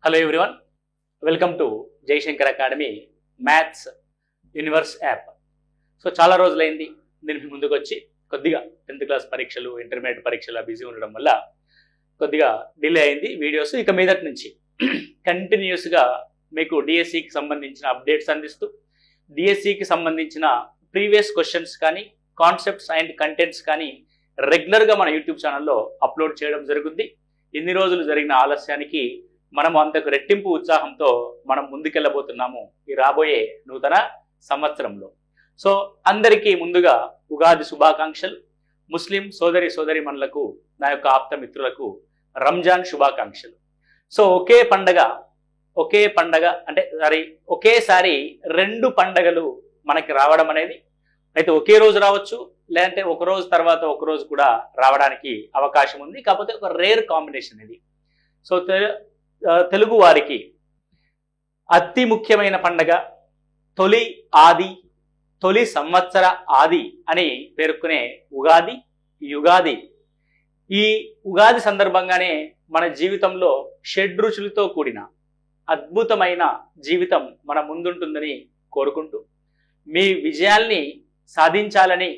Hello everyone, welcome to Jayashankar academy maths universe app. So చాలా రోజులైంది దీనికి ముందుకు వచ్చి కొద్దిగా 10th క్లాస్ పరీక్షలు, ఇంటర్మీడియట్ పరీక్షలు బిజీ ఉండడం వల్ల కొద్దిగా డిలే అయింది వీడియోస్. ఇక మీదటి నుంచి కంటిన్యూస్గా మీకు డిఎస్సికి సంబంధించిన అప్డేట్స్ అందిస్తూ, డిఎస్సికి సంబంధించిన ప్రీవియస్ క్వశ్చన్స్ కానీ, కాన్సెప్ట్స్ అండ్ కంటెంట్స్ కానీ రెగ్యులర్గా మన యూట్యూబ్ ఛానల్లో అప్లోడ్ చేయడం జరుగుతుంది. ఇన్ని రోజులు జరిగిన ఆలస్యానికి మనం అంతకు రెట్టింపు ఉత్సాహంతో మనం ముందుకెళ్ళబోతున్నాము ఈ రాబోయే నూతన సంవత్సరంలో. సో అందరికీ ముందుగా ఉగాది శుభాకాంక్షలు. ముస్లిం సోదరి సోదరిమణులకు, నా యొక్క ఆప్త మిత్రులకు రంజాన్ శుభాకాంక్షలు. సో ఒకే పండగ అంటే ఒకేసారి 2 పండగలు మనకి రావడం అనేది అయితే ఒకే రోజు రావచ్చు, లేదంటే ఒక రోజు తర్వాత ఒక రోజు కూడా రావడానికి అవకాశం ఉంది. కాకపోతే ఒక రేర్ కాంబినేషన్ ఇది. సో తెలుగు వారికి అతి ముఖ్యమైన పండగ, తొలి సంవత్సర ఆది అని పేర్కొనే యుగాది. ఈ ఉగాది సందర్భంగానే మన జీవితంలో షడ్రుచులతో కూడిన అద్భుతమైన జీవితం మన ముందుంటుందని కోరుకుంటూ, మీ విజయాల్ని సాధించాలని,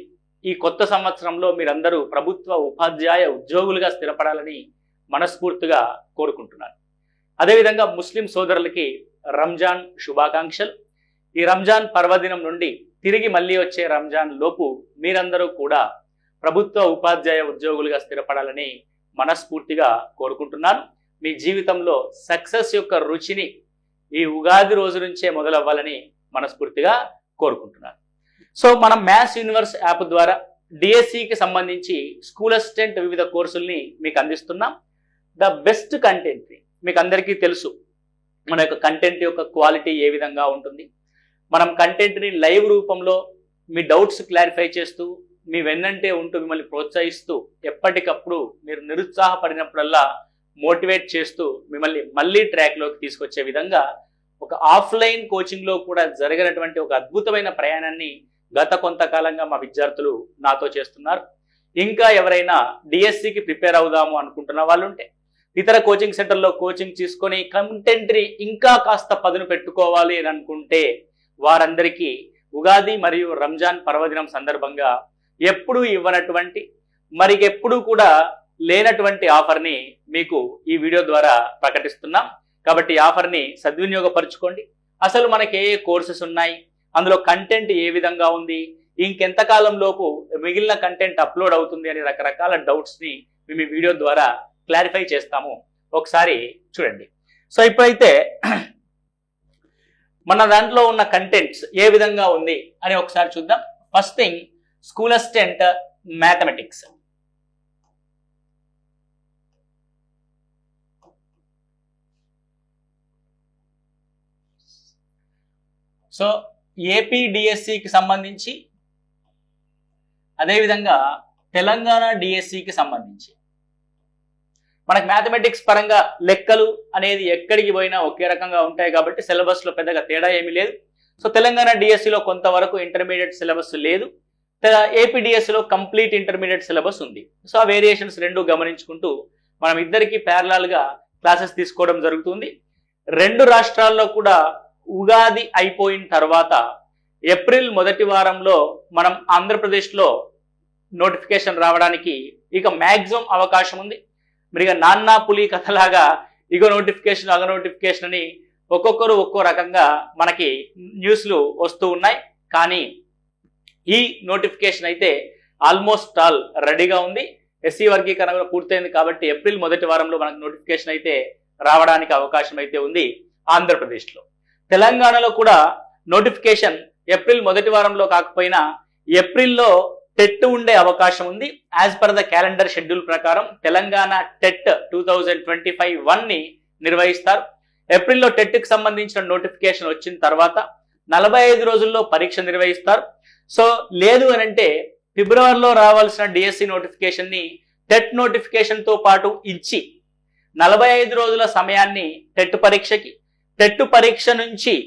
ఈ కొత్త సంవత్సరంలో మీరందరూ ప్రభుత్వ ఉపాధ్యాయ ఉద్యోగులుగా స్థిరపడాలని మనస్ఫూర్తిగా కోరుకుంటున్నాను. అదేవిధంగా ముస్లిం సోదరులకి రంజాన్ శుభాకాంక్షలు. ఈ రంజాన్ పర్వదినం నుండి తిరిగి మళ్ళీ వచ్చే రంజాన్ లోపు మీరందరూ కూడా ప్రభుత్వ ఉపాధ్యాయ ఉద్యోగులుగా స్థిరపడాలని మనస్ఫూర్తిగా కోరుకుంటున్నాను. మీ జీవితంలో సక్సెస్ యొక్క రుచిని ఈ ఉగాది రోజు నుంచే మొదలవ్వాలని మనస్ఫూర్తిగా కోరుకుంటున్నాను. సో మనం మ్యాథ్స్ యూనివర్స్ యాప్ ద్వారా డిఎస్సికి సంబంధించి స్కూల్ అసిస్టెంట్ వివిధ కోర్సుల్ని మీకు అందిస్తున్నాం. ద బెస్ట్ కంటెంట్ మీకు అందరికీ తెలుసు. మన యొక్క కంటెంట్ యొక్క క్వాలిటీ ఏ విధంగా ఉంటుంది. మనం కంటెంట్ని లైవ్ రూపంలో మీ డౌట్స్ క్లారిఫై చేస్తూ, మీ వెన్నంటే ఉంటూ మిమ్మల్ని ప్రోత్సహిస్తూ, ఎప్పటికప్పుడు మీరు నిరుత్సాహపడినప్పుడల్లా మోటివేట్ చేస్తూ మిమ్మల్ని మళ్ళీ ట్రాక్లోకి తీసుకొచ్చే విధంగా ఒక ఆఫ్లైన్ కోచింగ్లో కూడా జరిగినటువంటి ఒక అద్భుతమైన ప్రయాణాన్ని గత కొంతకాలంగా మా విద్యార్థులు నాతో చేస్తున్నారు. ఇంకా ఎవరైనా డిఎస్సికి ప్రిపేర్ అవుదాము అనుకుంటున్న వాళ్ళు ఉంటే, ఇతర కోచింగ్ సెంటర్లో కోచింగ్ తీసుకొని కంటెంట్ని ఇంకా కాస్త పదును పెట్టుకోవాలి అని అనుకుంటే, వారందరికీ ఉగాది మరియు రంజాన్ పర్వదినం సందర్భంగా ఎప్పుడూ ఇవ్వనటువంటి, మరికెప్పుడు కూడా లేనటువంటి ఆఫర్ని మీకు ఈ వీడియో ద్వారా ప్రకటిస్తున్నాం. కాబట్టి ఈ ఆఫర్ని సద్వినియోగపరచుకోండి. అసలు మనకి ఏ కోర్సెస్ ఉన్నాయి, అందులో కంటెంట్ ఏ విధంగా ఉంది, ఇంకెంతకాలంలోపు మిగిలిన కంటెంట్ అప్లోడ్ అవుతుంది అనే రకరకాల డౌట్స్ని మేము ఈ వీడియో ద్వారా క్లారిఫై చేస్తాము. ఒకసారి చూడండి. సో ఇప్పుడైతే మన దాంట్లో ఉన్న కంటెంట్స్ ఏ విధంగా ఉంది అని ఒకసారి చూద్దాం. First thing, school assistant mathematics. So AP డిఎస్సికి సంబంధించి, అదేవిధంగా తెలంగాణ డిఎస్సికి సంబంధించి మనకు మ్యాథమెటిక్స్ పరంగా లెక్కలు అనేది ఎక్కడికి పోయినా ఒకే రకంగా ఉంటాయి కాబట్టి సిలబస్లో పెద్దగా తేడా ఏమీ లేదు. సో తెలంగాణ డిఎస్సిలో కొంతవరకు ఇంటర్మీడియట్ సిలబస్ లేదు, ఏపీ డిఎస్సిలో కంప్లీట్ ఇంటర్మీడియట్ సిలబస్ ఉంది. సో ఆ వేరియేషన్స్ రెండు గమనించుకుంటూ మనం ఇద్దరికి ప్యారలల్గా క్లాసెస్ తీసుకోవడం జరుగుతుంది. 2 రాష్ట్రాల్లో కూడా ఉగాది అయిపోయిన తర్వాత ఏప్రిల్ మొదటి వారంలో మనం ఆంధ్రప్రదేశ్లో నోటిఫికేషన్ రావడానికి ఇక మ్యాక్సిమం అవకాశం ఉంది. మరి ఇక నాన్నా పులి కథలాగా ఇగో నోటిఫికేషన్ అగ నోటిఫికేషన్ అని ఒక్కొక్కరు ఒక్కో రకంగా మనకి న్యూస్లు వస్తూ ఉన్నాయి. కానీ ఈ నోటిఫికేషన్ అయితే ఆల్మోస్ట్ ఆల్ రెడీగా ఉంది. ఎస్సీ వర్గీకరణ కూడా పూర్తయింది కాబట్టి ఏప్రిల్ మొదటి వారంలో మనకు నోటిఫికేషన్ అయితే రావడానికి అవకాశం అయితే ఉంది ఆంధ్రప్రదేశ్లో. తెలంగాణలో కూడా నోటిఫికేషన్ ఏప్రిల్ మొదటి వారంలో కాకపోయినా ఏప్రిల్లో టెట్ ఉండే అవకాశం ఉంది. As per the calendar schedule ప్రకారం తెలంగాణ టెట్ 2025-1ని నిర్వహిస్తారు. ఏప్రిల్లో టెట్కి సంబంధించిన నోటిఫికేషన్ వచ్చిన తర్వాత 45 రోజుల్లో పరీక్ష నిర్వహిస్తారు. సో లేదు అనంటే ఫిబ్రవరిలో రావాల్సిన డిఎస్సి నోటిఫికేషన్ని టెట్ నోటిఫికేషన్తో పాటు ఇచ్చి 45 రోజుల సమయాన్ని టెట్ పరీక్షకి, టెట్ పరీక్ష నుంచి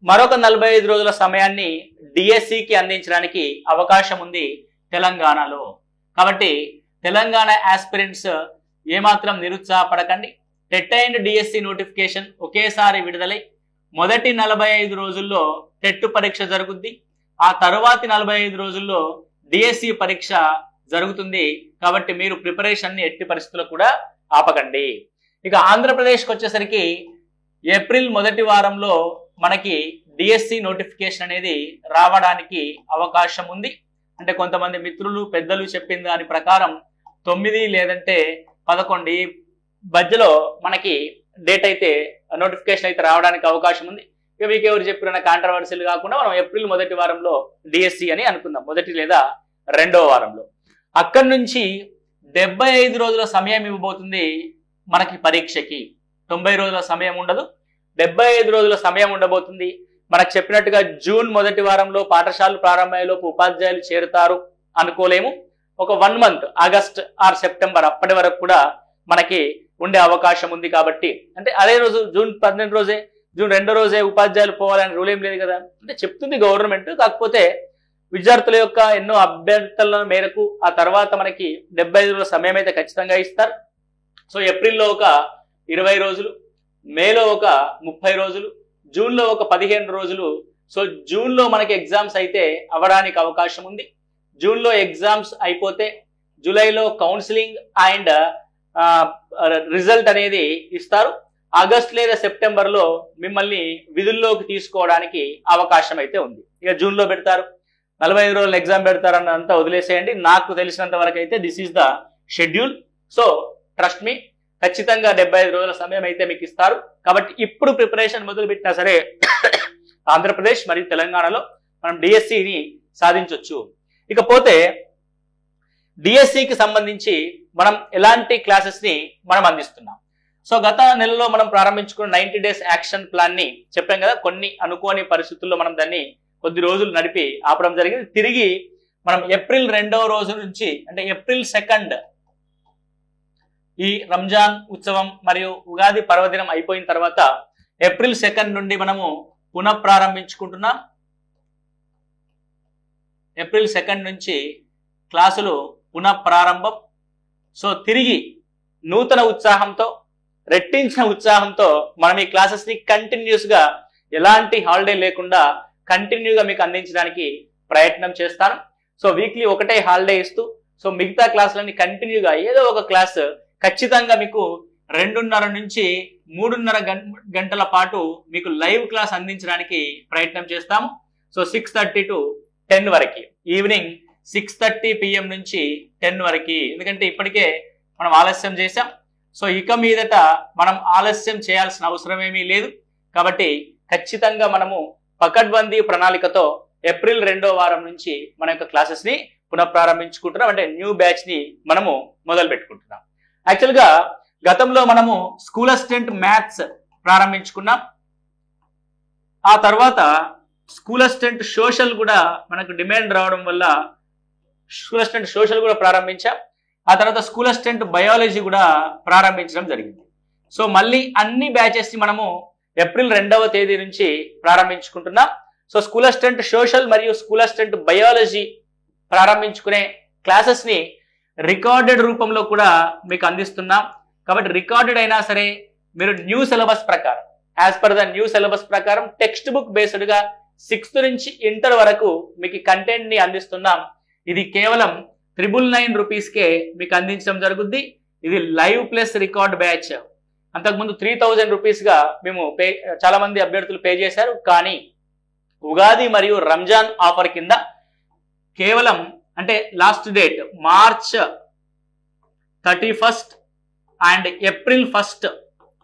మరొక 45 రోజుల సమయాన్ని డిఎస్సికి అందించడానికి అవకాశం ఉంది తెలంగాణలో. కాబట్టి తెలంగాణ ఆస్పిరెంట్స్ ఏమాత్రం నిరుత్సాహపడకండి. టెట్ అండ్ డిఎస్సి నోటిఫికేషన్ ఒకేసారి విడుదలై మొదటి 45 రోజుల్లో టెట్ పరీక్ష జరుగుద్ది. ఆ తరువాతి 45 రోజుల్లో డిఎస్సి పరీక్ష జరుగుతుంది. కాబట్టి మీరు ప్రిపరేషన్ని ఎట్టి పరిస్థితుల్లో కూడా ఆపకండి. ఇక ఆంధ్రప్రదేశ్కి వచ్చేసరికి ఏప్రిల్ మొదటి వారంలో మనకి డిఎస్సి నోటిఫికేషన్ అనేది రావడానికి అవకాశం ఉంది. అంటే కొంతమంది మిత్రులు పెద్దలు చెప్పిన దాని ప్రకారం 9 లేదంటే 11 మధ్యలో మనకి డేట్ అయితే నోటిఫికేషన్ అయితే రావడానికి అవకాశం ఉంది. ఇక మీకు ఎవరు చెప్పిన కాంట్రవర్సీలు కాకుండా మనం ఏప్రిల్ మొదటి వారంలో డిఎస్సి అని అనుకుందాం, మొదటి లేదా రెండవ వారంలో. అక్కడి నుంచి 75 రోజుల సమయం ఇవ్వబోతుంది మనకి పరీక్షకి. 90 రోజుల సమయం ఉండదు, 75 రోజుల సమయం ఉండబోతుంది. మనకు చెప్పినట్టుగా జూన్ మొదటి వారంలో పాఠశాలలు ప్రారంభమయ్యేలోపు ఉపాధ్యాయులు చేరుతారు అనుకోలేము. ఒక 1 మంత్ ఆగస్ట్ ఆర్ సెప్టెంబర్ అప్పటి వరకు కూడా మనకి ఉండే అవకాశం ఉంది. కాబట్టి అంటే అదే రోజు జూన్ 12 రోజే, జూన్ 2 రోజే ఉపాధ్యాయులు పోవాలని రూల్ ఏం లేదు కదా. అంటే చెప్తుంది గవర్నమెంట్. కాకపోతే విద్యార్థుల యొక్క ఎన్నో అభ్యర్థుల మేరకు ఆ తర్వాత మనకి 75 రోజుల సమయం అయితే ఖచ్చితంగా ఇస్తారు. సో ఏప్రిల్లో ఒక 20 రోజులు, మేలో ఒక 30 రోజులు, జూన్లో ఒక 15 రోజులు. సో జూన్లో మనకి ఎగ్జామ్స్ అయితే అవ్వడానికి అవకాశం ఉంది. జూన్లో ఎగ్జామ్స్ అయిపోతే జూలైలో కౌన్సిలింగ్ అండ్ రిజల్ట్ అనేది ఇస్తారు. ఆగస్ట్ లేదా సెప్టెంబర్లో మిమ్మల్ని విధుల్లోకి తీసుకోవడానికి అవకాశం అయితే ఉంది. ఇక జూన్లో పెడతారు, 45 రోజులు ఎగ్జామ్ పెడతారన్నంతా వదిలేసేయండి. నాకు తెలిసినంత వరకు అయితే this is the schedule. So trust me, ఖచ్చితంగా 75 రోజుల సమయం అయితే మీకు ఇస్తారు. కాబట్టి ఇప్పుడు ప్రిపరేషన్ మొదలు పెట్టినా సరే ఆంధ్రప్రదేశ్ మరియు తెలంగాణలో మనం డిఎస్సిని సాధించవచ్చు. ఇకపోతే డిఎస్సికి సంబంధించి మనం ఎలాంటి క్లాసెస్ని మనం అందిస్తున్నాం. సో గత నెలలో మనం ప్రారంభించుకున్న 90 డేస్ యాక్షన్ ప్లాన్ ని చెప్పాం కదా. కొన్ని అనుకోని పరిస్థితుల్లో మనం దాన్ని కొద్ది రోజులు నడిపి ఆపడం జరిగింది. తిరిగి మనం ఏప్రిల్ 2వ రోజు నుంచి అంటే ఏప్రిల్ 2 ఈ రంజాన్ ఉత్సవం మరియు ఉగాది పర్వదినం అయిపోయిన తర్వాత ఏప్రిల్ 2 నుండి మనము పునఃప్రారంభించుకుంటున్నాం. ఏప్రిల్ 2 నుంచి క్లాసులు పునఃప్రారంభం. సో తిరిగి నూతన ఉత్సాహంతో, రెట్టించిన ఉత్సాహంతో మనం ఈ క్లాసెస్ ని కంటిన్యూస్ గా ఎలాంటి హాలిడే లేకుండా కంటిన్యూగా మీకు అందించడానికి ప్రయత్నం చేస్తాను. సో వీక్లీ ఒకటే హాలిడే ఇస్తూ సో మిగతా క్లాసులన్నీ కంటిన్యూగా ఏదో ఒక క్లాస్ ఖచ్చితంగా మీకు 2:30 నుంచి 3:30 గంటల పాటు మీకు లైవ్ క్లాస్ అందించడానికి ప్రయత్నం చేస్తాము. సో 6:30 to 10 వరకు, ఈవినింగ్ 6:30 PM నుంచి 10 వరకు. ఎందుకంటే ఇప్పటికే మనం ఆలస్యం చేసాం. సో ఇక మీదట మనం ఆలస్యం చేయాల్సిన అవసరం ఏమీ లేదు. కాబట్టి ఖచ్చితంగా మనము పకడ్బందీ ప్రణాళికతో ఏప్రిల్ 2వ వారం నుంచి మన యొక్క క్లాసెస్ ని పునఃప్రారంభించుకుంటున్నాం. అంటే న్యూ బ్యాచ్ ని మనము మొదలు పెట్టుకుంటున్నాం. యాక్చువల్గా గతంలో మనము స్కూల్ అసిస్టెంట్ మ్యాథ్స్ ప్రారంభించుకున్నాం. ఆ తర్వాత స్కూల్ అసిస్టెంట్ సోషల్ కూడా మనకు డిమాండ్ రావడం వల్ల స్కూల్ అసిస్టెంట్ సోషల్ కూడా ప్రారంభించాం. ఆ తర్వాత స్కూల్ అసిస్టెంట్ బయాలజీ కూడా ప్రారంభించడం జరిగింది. సో మళ్ళీ అన్ని బ్యాచెస్ ని మనము ఏప్రిల్ 2వ తేదీ నుంచి ప్రారంభించుకుంటున్నాం. సో స్కూల్ అసిస్టెంట్ సోషల్ మరియు స్కూల్ అసిస్టెంట్ బయాలజీ ప్రారంభించుకునే క్లాసెస్ ని రికార్డెడ్ రూపంలో కూడా మీకు అందిస్తున్నాం. కాబట్టి రికార్డెడ్ అయినా సరే మీరు న్యూ సిలబస్ ప్రకారం, as per the new syllabus ప్రకారం టెక్స్ట్ బుక్ బేస్డ్ గా 6th నుంచి ఇంటర్ వరకు మీకు కంటెంట్ ని అందిస్తున్నాం. ఇది కేవలం 999 రూపీస్కే మీకు అందించడం జరుగుద్ది. ఇది లైవ్ ప్లస్ రికార్డ్ బ్యాచ్. అంతకుముందు 3000 రూపీస్ గా మేము చాలా మంది అభ్యర్థులు పే చేశారు. కానీ ఉగాది మరియు రంజాన్ ఆఫర్ కింద కేవలం అంటే last date March 31 and April 1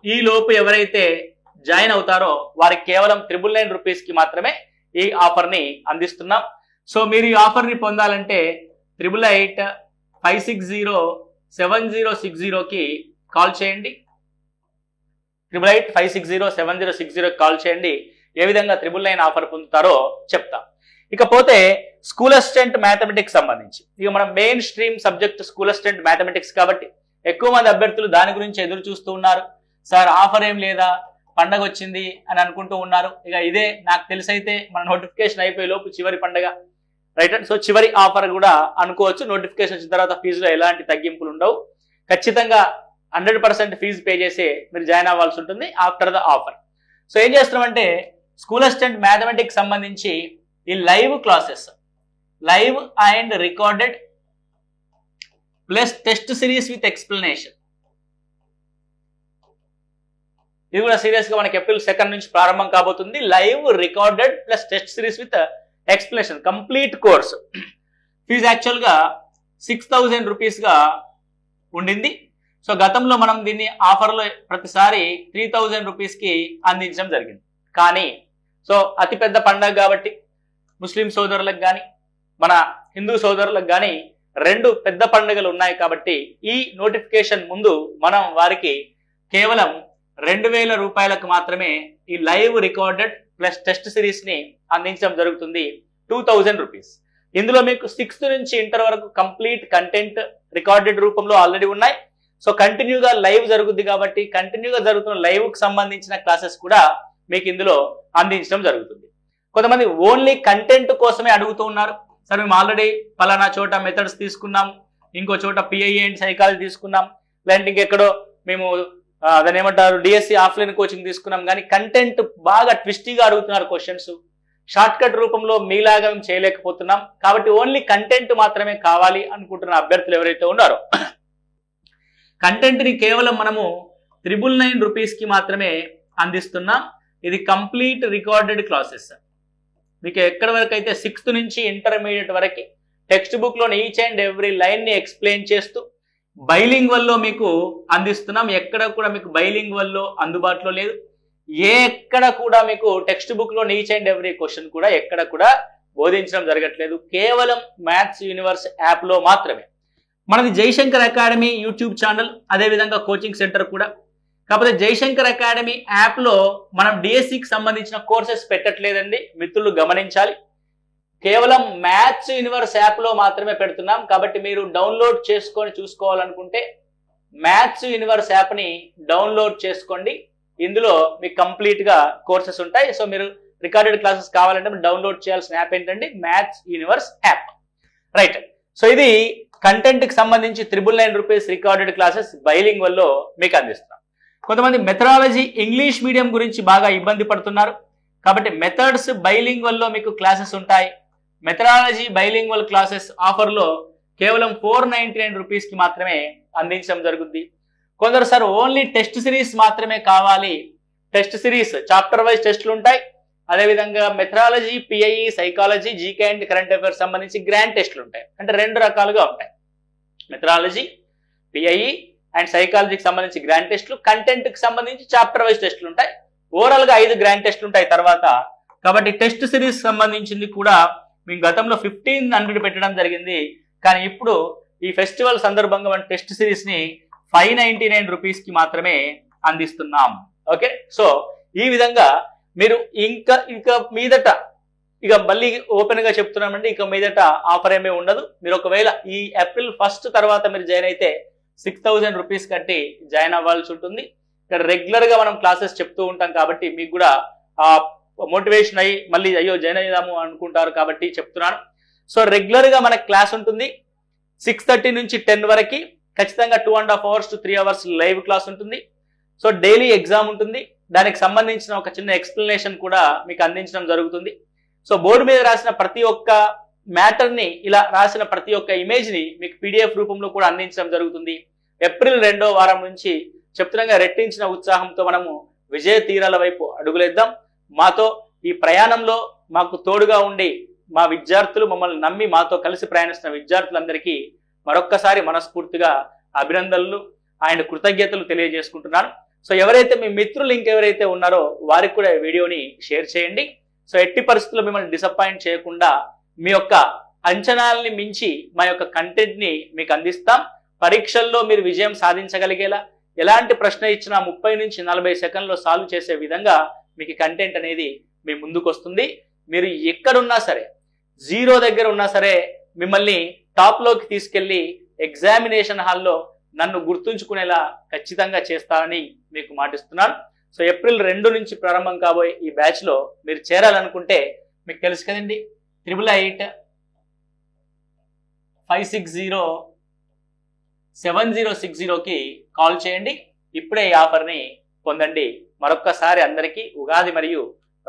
ఈ లోపు ఎవరైతే జాయిన్ అవుతారో వారికి కేవలం 999 రూపీస్కి మాత్రమే ఈ ఆఫర్ని అందిస్తున్నాం. సో మీరు ఈ ఆఫర్ని పొందాలంటే 8885607060కి కాల్ చేయండి. 8885607060 కాల్ చేయండి. ఏ విధంగా 999 ఆఫర్ పొందుతారో చెప్తాం. ఇకపోతే స్కూల్ అసిస్టెంట్ మ్యాథమెటిక్స్ సంబంధించి ఇక మన main stream subject school assistant mathematics కాబట్టి ఎక్కువ మంది అభ్యర్థులు దాని గురించి ఎదురు చూస్తూ ఉన్నారు. సార్ ఆఫర్ ఏం లేదా, పండగ వచ్చింది అని అనుకుంటూ ఉన్నారు. ఇక ఇదే నాకు తెలిసైతే మన నోటిఫికేషన్ అయిపోయే లోపు చివరి పండగ, రైట్. సో చివరి ఆఫర్ కూడా అనుకోవచ్చు. నోటిఫికేషన్ వచ్చిన తర్వాత ఫీజులో ఎలాంటి తగ్గింపులు ఉండవు. ఖచ్చితంగా 100% ఫీజు పే చేసి మీరు జాయిన్ అవ్వాల్సి ఉంటుంది ఆఫ్టర్ ద ఆఫర్. సో ఏం చేస్తున్నామంటే స్కూల్ అసిస్టెంట్ మ్యాథమెటిక్స్ సంబంధించి ఈ live classes, live and recorded plus test series with explanation, ఇది కూడా సీరియస్ గా మనకి ఏప్రిల్ 2 నుంచి ప్రారంభం కాబోతుంది. Live recorded plus test series with explanation complete course. Fees actual గా 6,000 రూపీస్ గా ఉండింది. సో గతంలో మనం దీన్ని ఆఫర్లో ప్రతిసారి 3,000 రూపీస్ కి అందించడం జరిగింది. కానీ సో అతిపెద్ద పండగ కాబట్టి ముస్లిం సోదరులకు కానీ మన హిందూ సోదరులకు కానీ 2 పెద్ద పండుగలు ఉన్నాయి కాబట్టి ఈ నోటిఫికేషన్ ముందు మనం వారికి కేవలం 2,000 రూపాయలకు మాత్రమే ఈ live recorded plus test series ని అందించడం జరుగుతుంది. 2,000 రూపీస్. ఇందులో మీకు 6th నుంచి ఇంటర్ వరకు కంప్లీట్ కంటెంట్ రికార్డెడ్ రూపంలో ఆల్రెడీ ఉన్నాయి. సో కంటిన్యూగా లైవ్ జరుగుద్ది కాబట్టి కంటిన్యూగా జరుగుతున్న లైవ్ కి సంబంధించిన క్లాసెస్ కూడా మీకు ఇందులో అందించడం జరుగుతుంది. కొంతమంది ఓన్లీ కంటెంట్ కోసమే అడుగుతూ ఉన్నారు. సార్ మేము ఆల్రెడీ పలానా చోట మెథడ్స్ తీసుకున్నాం, ఇంకో చోట పిఐఏ అండ్ సైకాలజీ తీసుకున్నాం, లేదంటే ఇంకెక్కడో మేము దాన్ని ఏమంటారు డిఎస్సి ఆఫ్లైన్ కోచింగ్ తీసుకున్నాం, కానీ కంటెంట్ బాగా ట్విస్టీగా అడుగుతున్నారు క్వశ్చన్స్. షార్ట్ కట్ రూపంలో మీలాగా మేము చేయలేకపోతున్నాం కాబట్టి ఓన్లీ కంటెంట్ మాత్రమే కావాలి అనుకుంటున్న అభ్యర్థులు ఎవరైతే ఉన్నారో కంటెంట్ ని కేవలం మనము 999 రూపీస్ కి మాత్రమే అందిస్తున్నాం. ఇది కంప్లీట్ రికార్డెడ్ క్లాసెస్. మీకు ఎక్కడి వరకు అయితే 6th నుంచి ఇంటర్మీడియట్ వరకు టెక్స్ట్ బుక్ లోని ఈచ్ అండ్ ఎవ్రీ లైన్ ని ఎక్స్ప్లెయిన్ చేస్తూ బైలింగ్వల్ లో మీకు అందిస్తున్నాం. ఎక్కడ కూడా మీకు బైలింగ్వల్ లో అందుబాటులో లేదు. ఎక్కడ కూడా మీకు టెక్స్ట్ బుక్ లో ఈచ్ అండ్ ఎవ్రీ క్వశ్చన్ కూడా ఎక్కడ కూడా బోధించడం జరగట్లేదు. కేవలం మ్యాథ్స్ యూనివర్స్ యాప్ లో మాత్రమే. మనది జయశంకర్ అకాడమీ యూట్యూబ్ ఛానల్, అదేవిధంగా కోచింగ్ సెంటర్ కూడా. కాకపోతే జయశంకర్ అకాడమీ యాప్ లో మనం డిఎస్సికి సంబంధించిన కోర్సెస్ పెట్టట్లేదండి, మిత్రులు గమనించాలి. కేవలం మ్యాథ్స్ యూనివర్స్ యాప్ లో మాత్రమే పెడుతున్నాం. కాబట్టి మీరు డౌన్లోడ్ చేసుకొని చూసుకోవాలనుకుంటే మ్యాథ్స్ యూనివర్స్ యాప్ ని డౌన్లోడ్ చేసుకోండి. ఇందులో మీకు కంప్లీట్ గా కోర్సెస్ ఉంటాయి. సో మీరు రికార్డెడ్ క్లాసెస్ కావాలంటే మీరు డౌన్లోడ్ చేయాల్సిన యాప్ ఏంటంటే maths universe app. Right. So ఇది కంటెంట్ కి సంబంధించి 999 రూపీస్ రికార్డెడ్ క్లాసెస్ బైలింగ్వల్ లో మీకు అందిస్తున్నాం. కొంతమంది మెథడాలజీ ఇంగ్లీష్ మీడియం గురించి బాగా ఇబ్బంది పడుతున్నారు కాబట్టి మెథడ్స్ బైలింగ్వల్ లో మీకు క్లాసెస్ ఉంటాయి. మెథడాలజీ బైలింగ్వల్ క్లాసెస్ ఆఫర్ లో కేవలం 499 రూపీస్ కి మాత్రమే అందించడం జరుగుద్ది. కొందరు సార్ ఓన్లీ టెస్ట్ సిరీస్ మాత్రమే కావాలి, టెస్ట్ సిరీస్ చాప్టర్ వైజ్ టెస్టులు ఉంటాయి, అదేవిధంగా methodology, PIE, psychology, GK and current affairs సంబంధించి గ్రాండ్ టెస్టులు ఉంటాయి. అంటే 2 రకాలుగా ఉంటాయి. మెథడాలజీ, పిఐఈ అండ్ సైకాలజీకి సంబంధించి గ్రాండ్ టెస్టులు, కంటెంట్ కి సంబంధించి చాప్టర్ వైజ్ టెస్టులు ఉంటాయి. ఓవరాల్ గా 5 గ్రాండ్ టెస్టులు ఉంటాయి తర్వాత. కాబట్టి టెస్ట్ సిరీస్ సంబంధించింది కూడా మేము గతంలో 1500 పెట్టడం జరిగింది. కానీ ఇప్పుడు ఈ ఫెస్టివల్ సందర్భంగా మన టెస్ట్ సిరీస్ ని 599 రూపీస్ కి మాత్రమే అందిస్తున్నాం. ఓకే. సో ఈ విధంగా మీరు ఇంకా మీదట ఇక మళ్ళీ ఓపెన్ గా చెప్తున్నామండి, ఇక మీదట ఆఫర్ ఏమీ ఉండదు. మీరు ఒకవేళ ఈ ఏప్రిల్ 1 తర్వాత మీరు జాయిన్ అయితే 6,000 రూపీస్ కట్టి జాయిన్ అవ్వాల్సి ఉంటుంది. ఇక్కడ రెగ్యులర్ గా మనం క్లాసెస్ చెప్తూ ఉంటాం కాబట్టి మీకు కూడా మోటివేషన్ అయ్యి మళ్ళీ అయ్యో జాయిన్ అయ్యాము అనుకుంటారు కాబట్టి చెప్తున్నాను. సో రెగ్యులర్ గా మనకి క్లాస్ ఉంటుంది 6:30 నుంచి 10 వరకు. ఖచ్చితంగా 2.5 hours to 3 hours live class ఉంటుంది. సో డైలీ ఎగ్జామ్ ఉంటుంది. దానికి సంబంధించిన ఒక చిన్న ఎక్స్ప్లెనేషన్ కూడా మీకు అందించడం జరుగుతుంది. సో బోర్డు మీద రాసిన ప్రతి ఒక్క మ్యాటర్ ని, ఇలా రాసిన ప్రతి ఒక్క ఇమేజ్ ని మీకు పీడిఎఫ్ రూపంలో కూడా అందించడం జరుగుతుంది. ఏప్రిల్ 2వ వారం నుంచి చెప్తున్నాగా రెట్టించిన ఉత్సాహంతో మనము విజయ తీరాల వైపు అడుగులేద్దాం. మాతో ఈ ప్రయాణంలో మాకు తోడుగా ఉండి మా విద్యార్థులు, మమ్మల్ని నమ్మి మాతో కలిసి ప్రయాణిస్తున్న విద్యార్థులందరికీ మరొక్కసారి మనస్ఫూర్తిగా అభినందనలు అండ్ కృతజ్ఞతలు తెలియజేసుకుంటున్నాను. సో ఎవరైతే మీ మిత్రులు ఇంకెవరైతే ఉన్నారో వారికి కూడా ఈ వీడియోని షేర్ చేయండి. సో ఎట్టి పరిస్థితుల్లో మిమ్మల్ని డిసప్పాయింట్ చేయకుండా మీ యొక్క అంచనాలని మించి మా యొక్క కంటెంట్ ని మీకు అందిస్తాం. పరీక్షల్లో మీరు విజయం సాధించగలిగేలా ఎలాంటి ప్రశ్న ఇచ్చినా 30 నుంచి 40 సెకండ్లో సాల్వ్ చేసే విధంగా మీకు కంటెంట్ అనేది మీ ముందుకు వస్తుంది. మీరు ఎక్కడున్నా సరే, 0 దగ్గర ఉన్నా సరే మిమ్మల్ని టాప్ లోకి తీసుకెళ్లి ఎగ్జామినేషన్ హాల్లో నన్ను గుర్తుంచుకునేలా ఖచ్చితంగా చేస్తానని మీకు మాటిస్తున్నాను. సో ఏప్రిల్ 2 నుంచి ప్రారంభం కాబోయే ఈ బ్యాచ్ లో మీరు చేరాలనుకుంటే మీకు తెలుసు కదండి, 888560 7060కి కాల్ చేయండి. ఇప్పుడే ఈ ఆఫర్ని పొందండి. మరొక్కసారి అందరికీ ఉగాది మరియు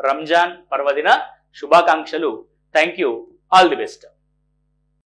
రంజాన్ పర్వదిన శుభాకాంక్షలు. Thank you. All the best.